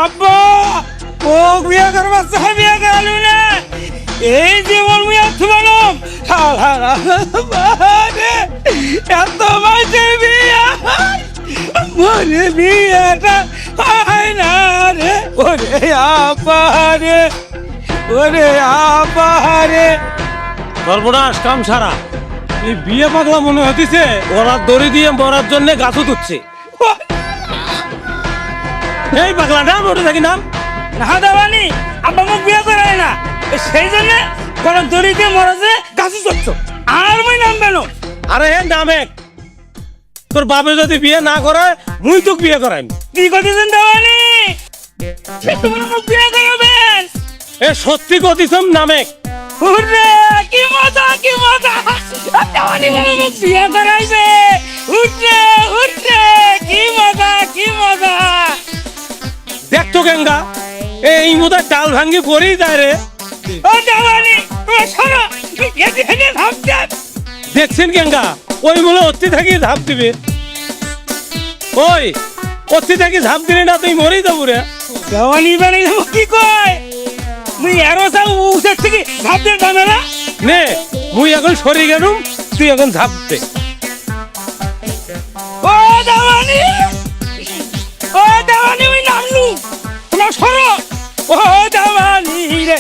আব্বা ও বিয়া করবা চাই বিয়া গেল না এই জীবন মিয়া থুবানো এত মাসের বিয়া মনে বিয়াটা হয় না রে ওরে আব্বা রে ওরে আব্বা রে সর্বনাশ কাম সারা এই বিয়ে পাগলা মনে হতিছে ওরা দড়ি দিয়ে মরার জন্য গাছও তুচ্ছে এই পাগলা নাম ওটা থাকি নাম না দেওয়ানি আব্বা মুখ বিয়ে করে না সেই জন্য ওরা দড়ি দিয়ে মরাছে গাছও তুচ্ছ আর মই নাম বেনো আরে হে নামে তোর বাপে যদি বিয়ে না করে মুই তোকে বিয়ে করাই কি কইতেছেন দেওয়ানি তোমার মুখ বিয়ে করবেন এ সত্যি কইতেছম নামে হুররে কি মজা দেওয়ানি মুখ বিয়ে করাইছে হুররে হুররে কি মজা দেখ তো গঙ্গা এই মুদা ডাল ভাঙ্গি পড়েই যায় রে ও দেওয়ানি ও শোনো এদি হেনে ভাবতে দেখছেন গঙ্গা ওই বলে অতি থাকি ঝাঁপ দিবে ওই অতি থাকি ঝাঁপ দিলে না তুই মরেই যাবো রে দেওয়ানি বাড়ি যাবো কি কয় মুই আরো যাও উঠে থেকে ঝাঁপ দিয়ে জানে না নে মুই এখন সরে গেলুম তুই এখন ঝাঁপ দে ও দেওয়ানি ওই নামলু তোমরা সরো ও দেওয়ানি রে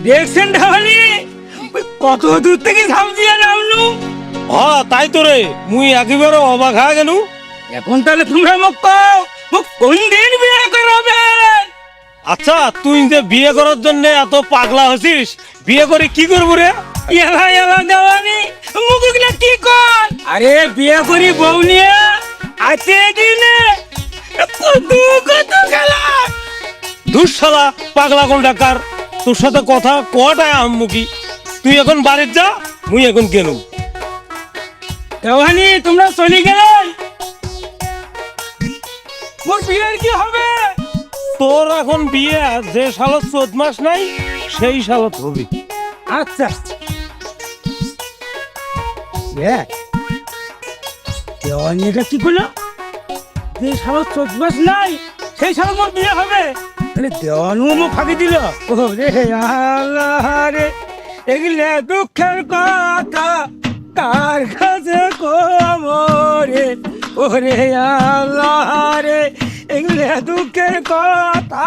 দেখছেন দেওয়ানি কত দূর থেকে ঝাঁপ দিয়ে নামলু তাই তো রে মুই একেবারে অবাক হয়ে গেলু এখন তাহলে তোমরা মুখ কোন দিন বিয়ে করবে আচ্ছা তুই যে বিয়ে করার জন্য এত পাগলা হছিস বিয়ে করে কি করবো রে এলা দেওয়ানি মুখগুলা কি কর আরে বিয়ে করি বউ নিয়ে আছে দিনে কত খেলা দুঃশালা পাগলা কোন ডাকার তোর সাথে কথা কটায় আম্মুকি তুই এখন বাড়ির যা মুই এখন গেলুম দেওয়ানি তোমরা চলে গেলে মোর বিয়ের কি হবে তোর এখন বিয়ে যে সালত 14 মাস নাই সেই সালত হবে আচ্ছা দেওয়ানি এটা কি করলো যে সালত 14 মাস নাই সেই সালত মোর বিয়ে হবে তাহলে দেওয়ানু মুখ ফাঁকি দিল ও রে আল্লাহ রে এগুলো দুঃখের কথা কার কাছে কোমরে ওরে আল্লাহ রে এগুলো দুঃখের কথা